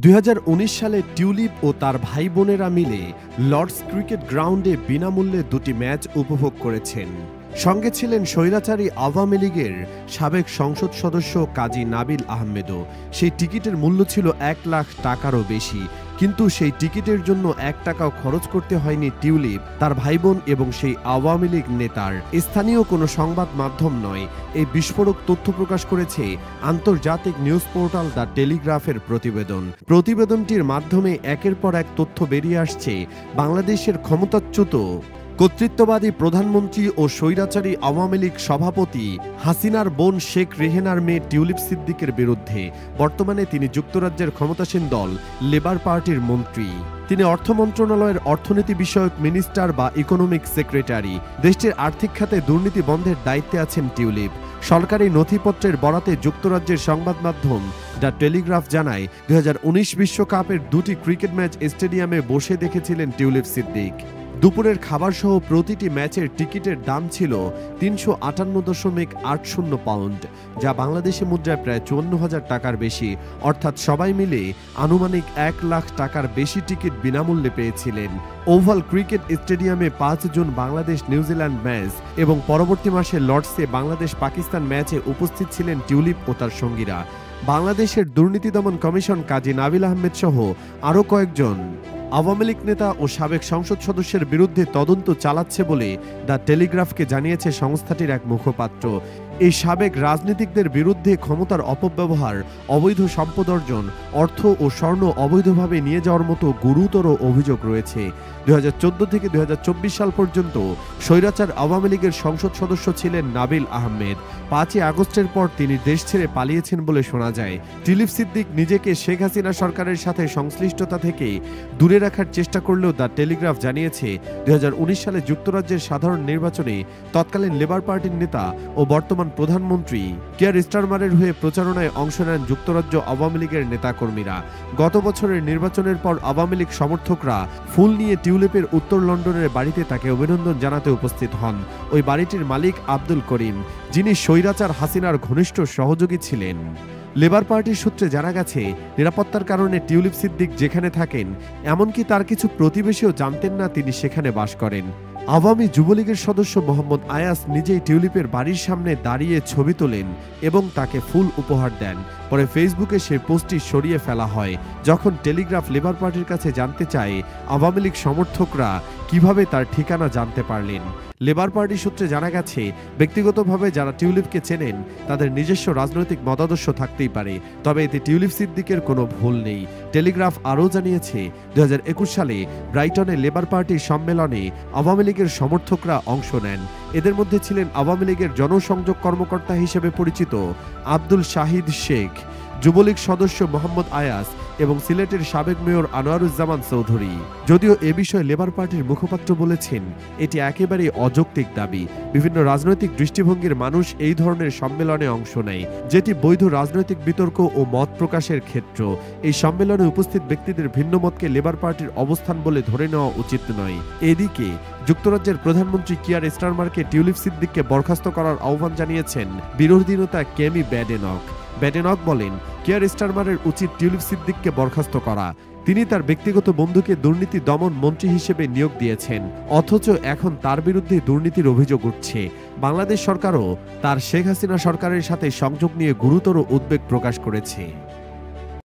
২০১৯ সালে টিউলিপ ও তার ভাই বোনেরা মিলে লর্ডস ক্রিকেট গ্রাউন্ডে বিনামূল্যে দুটি ম্যাচ উপভোগ করেছেন। সঙ্গে ছিলেন স্বৈরাচারী আওয়ামী লীগের সাবেক সংসদ সদস্য কাজী নাবিল আহমেদও। সেই টিকিটের মূল্য ছিল ১ লাখ টাকারও বেশি, কিন্তু সেই টিকিটের জন্য ১ টাকাও খরচ করতে হয়নি টিউলিপ, তার ভাইবোন এবং সেই আওয়ামী লীগ নেতার। স্থানীয় কোনো সংবাদ মাধ্যম নয়, এই বিস্ফোরক তথ্য প্রকাশ করেছে আন্তর্জাতিক নিউজ পোর্টাল দ্য টেলিগ্রাফের প্রতিবেদন। প্রতিবেদনটির মাধ্যমে একের পর এক তথ্য বেরিয়ে আসছে বাংলাদেশের ক্ষমতাচ্যুত কর্তৃত্ববাদী প্রধানমন্ত্রী ও স্বৈরাচারী আওয়ামী লীগ সভাপতি হাসিনার বোন শেখ রেহেনার মেয়ে টিউলিপ সিদ্দিকের বিরুদ্ধে। বর্তমানে তিনি যুক্তরাজ্যের ক্ষমতাসীন দল লেবার পার্টির মন্ত্রী। তিনি অর্থ মন্ত্রণালয়ের অর্থনীতি বিষয়ক মিনিস্টার বা ইকোনমিক সেক্রেটারি। দেশটির আর্থিক খাতে দুর্নীতি বন্ধের দায়িত্বে আছেন টিউলিপ। সরকারি নথিপত্রের বরাতে যুক্তরাজ্যের সংবাদ মাধ্যম দ্য টেলিগ্রাফ জানায়, ২০১৯ বিশ্বকাপের দুটি ক্রিকেট ম্যাচ স্টেডিয়ামে বসে দেখেছিলেন টিউলিপ সিদ্দিক। দুপুরের খাবার সহ প্রতিটি ম্যাচের টিকিটের দাম ছিল ৩৫৮.৮০ পাউন্ড, যা বাংলাদেশি মুদ্রায় প্রায় ৫৪,০০০ টাকার বেশি। অর্থাৎ সবাই মিলে আনুমানিক ১ লাখ টাকার বেশি টিকিট বিনামূল্যে পেয়েছিলেন। ওভাল ক্রিকেট স্টেডিয়ামে ৫ জুন বাংলাদেশ নিউজিল্যান্ড ম্যাচ এবং পরবর্তী মাসে লর্ডসে বাংলাদেশ পাকিস্তান ম্যাচে উপস্থিত ছিলেন টিউলিপ ও তার সঙ্গীরা। বাংলাদেশের দুর্নীতি দমন কমিশন কাজী নাবিল আহমেদ সহ আরও কয়েকজন আওয়ামী লীগ নেতা ও সাবেক সংসদ সদস্যের বিরুদ্ধে তদন্ত চালাচ্ছে বলে দ্য টেলিগ্রাফকে জানিয়েছে সংস্থাটির এক মুখপাত্র। এই সাবেক রাজনীতিকদের বিরুদ্ধে ক্ষমতার অপব্যবহার, অবৈধ সম্পদ অর্জন, অর্থ ও স্বর্ণ অবৈধভাবে নিয়ে যাওয়ার মতো গুরুতর অভিযোগ রয়েছে। ২০১৪ থেকে ২০২৪ সাল পর্যন্ত স্বৈরাচার আওয়ামী লীগের সংসদ সদস্য ছিলেন নাবিল আহমেদ। ৫ই আগস্টের পর তিনি দেশ ছেড়ে পালিয়েছেন বলে শোনা যায়। টিউলিপ সিদ্দিক নিজেকে শেখ হাসিনা সরকারের সাথে সংশ্লিষ্টতা থেকে দূরে রাখার চেষ্টা করলেও দ্য টেলিগ্রাফ জানিয়েছে, ২০১৯ সালে যুক্তরাজ্যের সাধারণ নির্বাচনে তৎকালীন লেবার পার্টির নেতা ও বর্তমান প্রধানমন্ত্রী কিয়ার স্টারমারের হয়ে প্রচারণায় অংশ নেন যুক্তরাজ্য আওয়ামী লীগের নেতাকর্মীরা। গত বছরের নির্বাচনের পর আওয়ামী লীগ সমর্থকরা ফুল নিয়ে টিউলিপের উত্তর লন্ডনের বাড়িতে তাকে অভিনন্দন জানাতে উপস্থিত হন। ওই বাড়িটির মালিক আব্দুল করিম, যিনি স্বৈরাচার হাসিনার ঘনিষ্ঠ সহযোগী ছিলেন। লেবার পার্টির সূত্রে জানা গেছে, নিরাপত্তার কারণে টিউলিপ সিদ্দিক যেখানে থাকেন, এমনকি তার কিছু প্রতিবেশীও জানতেন না তিনি সেখানে বাস করেন। আওয়ামী যুবলীগের সদস্য মোহাম্মদ আয়াস নিজেই টিউলিপের বাড়ির সামনে দাঁড়িয়ে ছবি তোলেন এবং তাকে ফুল উপহার দেন। পরে ফেসবুকে সেই পোস্টটি সরিয়ে ফেলা হয়। যখন টেলিগ্রাফ লেবার পার্টির কাছে জানতে চায় আওয়ামী লীগ সমর্থকরা কিভাবে তার ঠিকানা জানতে পারলেন, লেবার পার্টি সূত্রে জানা গেছে, ব্যক্তিগতভাবে যারা টিউলিপকে চেনেন তাদের নিজস্ব রাজনৈতিক মতাদর্শ থাকতেই পারে, তবে এতে টিউলিপ সিদ্দিকের কোনো ভুল নেই। টেলিগ্রাফ আরও জানিয়েছে, ২০২১ সালে ব্রাইটনে লেবার পার্টির সম্মেলনে আওয়ামী লীগের সমর্থকরা অংশ নেন। এদের মধ্যে ছিলেন আওয়ামী লীগের জনসংযোগ কর্মকর্তা হিসেবে পরিচিত আব্দুল শাহিদ শেখ, যুবলীগ সদস্য মোহাম্মদ আয়াস এবং সিলেটের সাবেক মেয়র আনোয়ারুজ্জামান চৌধুরী। যদিও এ বিষয়ে লেবার পার্টির মুখপাত্র বলেছেন, এটি একেবারেই অযৌক্তিক দাবি। বিভিন্ন রাজনৈতিক দৃষ্টিভঙ্গির মানুষ এই ধরনের সম্মেলনে অংশ নেয়, যেটি বৈধ রাজনৈতিক বিতর্ক ও মত প্রকাশের ক্ষেত্র। এই সম্মেলনে উপস্থিত ব্যক্তিদের ভিন্ন মতকে লেবার পার্টির অবস্থান বলে ধরে নেওয়া উচিত নয়। এদিকে যুক্তরাজ্যের প্রধানমন্ত্রী কিয়ার স্টারমারকে টিউলিপ সিদ্দিককে বরখাস্ত করার আহ্বান জানিয়েছেন বিরোধী নেতা কেমি ব্যাডেনক। ব্যাডেনক বলেন, কিয়ার স্টারমারের উচিত টিউলিপ সিদ্দিককে বরখাস্ত করা। তিনি তার ব্যক্তিগত বন্ধুকে দুর্নীতি দমন মন্ত্রী হিসেবে নিয়োগ দিয়েছেন, অথচ এখন তার বিরুদ্ধে দুর্নীতির অভিযোগ উঠছে। বাংলাদেশ সরকারও তার শেখ হাসিনা সরকারের সাথে সংযোগ নিয়ে গুরুতর উদ্বেগ প্রকাশ করেছে।